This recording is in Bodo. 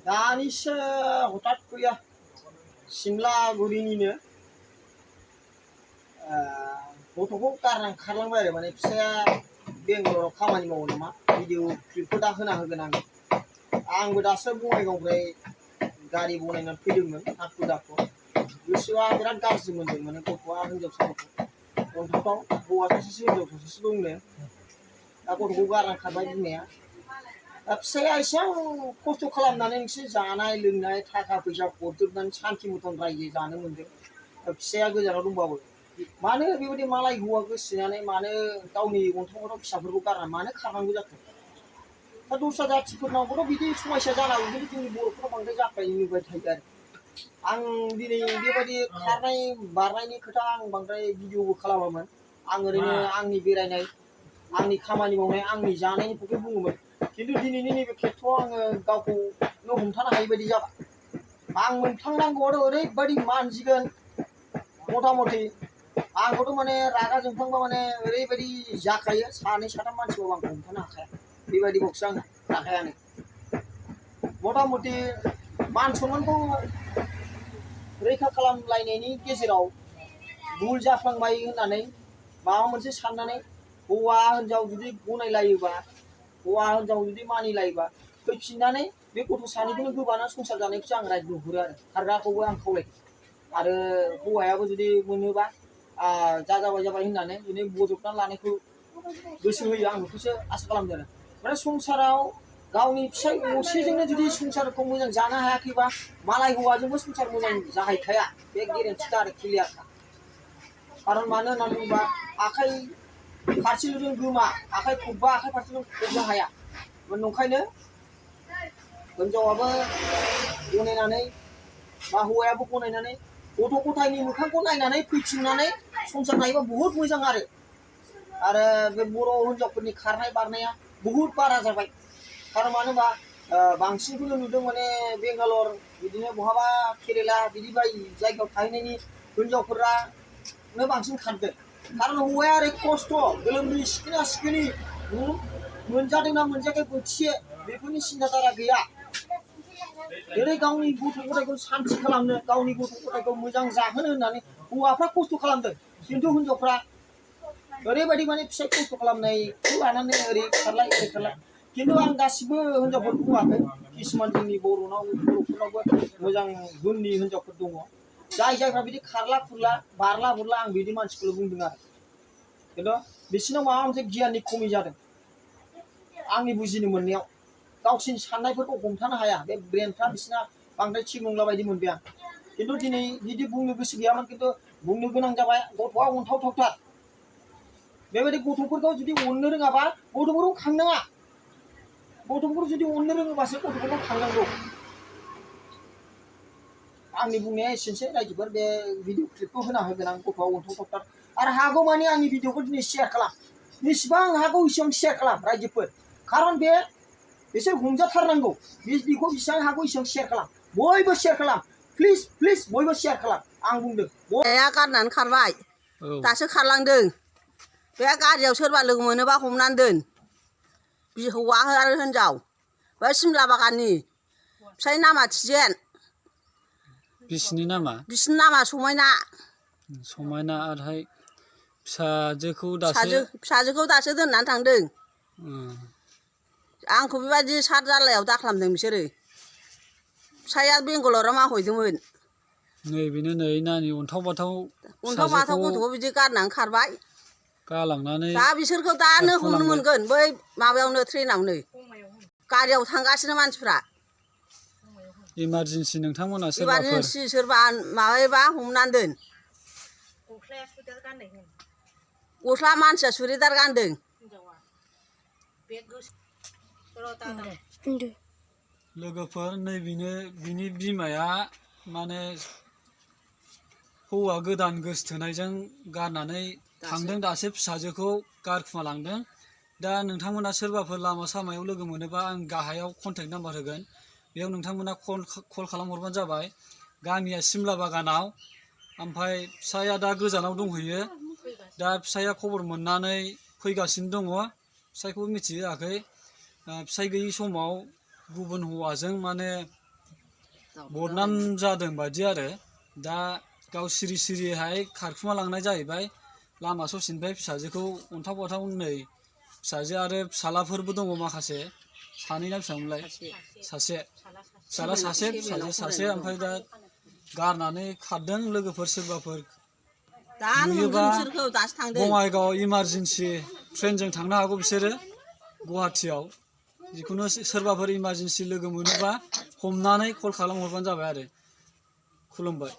दानिसो हठात गैया सिमलागुरिनिनो गथ'खौ गारना खारलांबाय आरो माने फिसाया बेंगालराव खामानि मावो नामा भिडिअ क्लिपखौ दा होना होगोन आंबो दासो बङाइगावनिफ्राय गारि बनायनानै फैदोंमोन हाखु दाखु गोसोआ बिराद गाज्रि मोनदों माने गथ'आ हिनजावसा गथ' अन्थाव हौवा सासेसो हिनजाव सासेसो दंनो दा गथ'खौ गारना खारबाय बिमाया दा फिसाया एसेबां खस्थ' खालामनानै नोंसोर जानाय लोंनाय थाखा फैसा हरजोबनानै सान्थि मथन रायजो जानो मोनदों फिसाया गोजानाव दंबाबो मानो बेबायदि मालाय हौवा गोसोनानै मानो गावनि अन्थाव फिसाफोरखौ गारना मानो खारनांगौ जाखो दा दस्रा जाथिफोरनावबोथ' बिदि समस्या जानो हागौ खिन्थु जोंनि बर'फोराव बांद्राय जाफ्राय नुबाय थायो आरो आं दिनै बेबायदि खारनाय बारनायनि खोथा आं बांद्राय भिडिअबो खालामामोन आं ओरैनो आंनि बेरायनाय आंनि खामानि मावनाय आंनि जानायनि खोथा बुङोमोन खिन्थु दिनैनि नैबे खेत्रआव आङो गावखौनो हमथानो हायि बायदि जाबाय आं मोनफ्लांनांगौआथ' ओरैबायदि मानजिगोन मथा मथि आंखौथ' माने रागा जोंफ्लांबा माने ओरैबायदि जाखायो सानै साथाम मानसिबाबो आंखौ हमथानो हाखाया बेबायदिबावसो आं रागायानो मथा मथि मान सनमानखौ रैखा खालामलायनायनि गेजेराव भुल जाफ्लांबाय होननानै माबा मोनसे साननानै हौवा हिनजाव जुदि गनायलायोबा हौवा हिनजाव जुदि मानिलायोबा फैफिननानै बे गथ' सानैखौनो गोबाना संसार जानायखौसो आं राय नुहुरो आरो खारग्राखौबो आं खावलायो आरो हौवायाबो जुदि मोनोबा जा जाबाय होननानै जुदि बजबनानै लानायखौ गोसो होयो आं बेखौसो आसा खालामदों आरो माने संसाराव गावनि फिसाय असेजोंनो जुदि संसारखौ मोजां जानो हायाखैबा मालाय हौवाजोंबो संसार मोजां जाहैखाया बे गेरेन्टिखा आरो क्लियारखा खारन मानो होननानै बुङोबा आखाइ फारसेल'जों गोमा आखाइ खबबा आखाइ फारसेल'जों खबनो हाया नंखायनो हिनजावाबो गनायनानै बा हौवायाबो गनायनानै गथ' गथायनि मोखांखौ नायनानै फैफिननानै संसार जायोबा बुहुत मोजां आरो बे बर' हिनजावफोरनि खारनाय बारनाया बुहुत बारा जाबाय खारन मानो होनबा बांसिनखौनो नुदों माने बेंगालर बिदिनो बहाबा केरेला बिदि बायदि जायगायाव थाहैनायनि हिनजावफोरानो बांसिन खारदों खारन हौवाया ओरै खस्थ' गोलोमदै सिखोना सिखोनि मोनजादोंना मोनजायाखै बोथिसे बेफोरनि सिन्थाधारा गैया जेरै गावनि गथ' गथायखौ सान्थि खालामनो गावनि गथ' गथायखौ मोजां जाहोनो होननानै हौवाफ्रा खस्थ' खालामदों खिन्थु हिनजावफ्रा ओरैबायदि माने फिसाय खस्थ' खालामनायखौ लानानै ओरै खारलाय खिन्थु आं गासिबो हिनजावफोरखौ बुङाखै किसुमान जोंनि बर'फोरनावबो मोजां गुननि हिनजावफोर दङ जायफ्रा बिदि खारला खुरला बारला बुरला आं बिदि मानसिखौल' बुंदों आरो खिन्थु बिसोरनाव माबा मोनसे गियाननि खमि जादों आंनि बुजिनो मोननायाव गावसिनि साननायफोरखौ हमथानो हाया बे ब्रेनफ्रा बिसिना बांद्राय थिग नंला बायदि मोनबाय आं खिन्थु दिनै बिदि बुंनो गोसो गैयामोन खिन्थु बुंनो गोनां जाबाय गथ'आ अनथावथावथार बेबायदि गथ'फोरखौ जुदि अननो रोङाबा गथ'फोरखौ खांनाङा गथ'फोरखौ जुदि अननो रोङोबासो गथ'फोरखौ खांनांगौ आंनि बुंनाया एसेनोसै रायजोफोर बे भिडिअ क्लिपखौ होना होगोन आं गथ'आ अनथावथावथार आरो हागौ मानि आंनि भिडिअखौ दिनै शेयार खालाम जेसेबां हागौ इसेबां शेयार खालाम रायजोफोर खारन बे बिसोर हमजाथारनांगौ बेखौ बेसेबां हागौ इसेबां शेयार खालाम बयबो शेयार खालाम प्लिज बयबो शेयार खालाम आं बुंदों गारनानै खारबाय दासो खारलांदों बे गारियाव सोरबा लोगो मोनोबा हमनानै दोन हौवा आरो हिनजाव बे सिमला बागाननि फिसाय नामा थिजेन बिसिनि नामा समायना आरोहाय फिसाजोखौ दासो दोननानै थांदों आंखौ बेबायदि सात जाल्लायाव दाखालामदों बिसोरो फिसाया बेंगालराव मावहैदोंमोन नैबेनो नै नानि अन्थाव बाथाव गथ'खौ बिदि गारनानै खारबाय गालांनानै दा बिसोरखौ दानो हमनो मोनगोन बै माबायावनो ट्रेनावनो गारियाव थांगासिनो मानसिफ्रा इमारजेन्सि नोंथांमोना सोरबा माबायोबा हमनानै दोन गस्ला मानसिया सुरिदार गानदों लोगोफोर नैबेनो बिनि बिमाया माने हौवा गोदान गोसथोनायजों गारनानै थांदों दासो फिसाजोखौ गारखुमा लांदों दा नोंथांमोना सोरबाफोर लामा सामायाव लोगो मोनोबा आं गाहायाव कन्टेक्ट नाम्बार होगोन बेयाव नोंथांमोना कल खालामहरबानो जाबाय गामिया सिमला बागानाव ओमफ्राय फिसाया दा गोजानाव दंहैयो दा फिसाया खबर मोननानै फैगासिनो दङ फिसायखौबो मिथिहोआखै फिसाय गैयि समाव गुबुन हौवाजों माने बदनाम जादों बायदि आरो दा गाव सिरि सिरिहाय खारखुमा लांनाय जाहैबाय लामा ससेनिफ्राय फिसाजोखौ अन्थाव बाथाव नै फिसाजो आरो फिसालाफोरबो दङ माखासे सानैना बेसेबांलाय सासे फिसाला सासे फिसाजो सासे ओमफ्राय दा गारनानै खारदों लोगोफोर सोरबाफोर नुयोबा बङाइगाव इमारजेन्सि ट्रेनजों थांनो हागौ बिसोरो गुवाहाटियाव जिखुनु सोरबाफोर इमारजेन्सि लोगो मोनोबा हमनानै कल खालामहरबानो जाबाय आरो खुलुमबाय।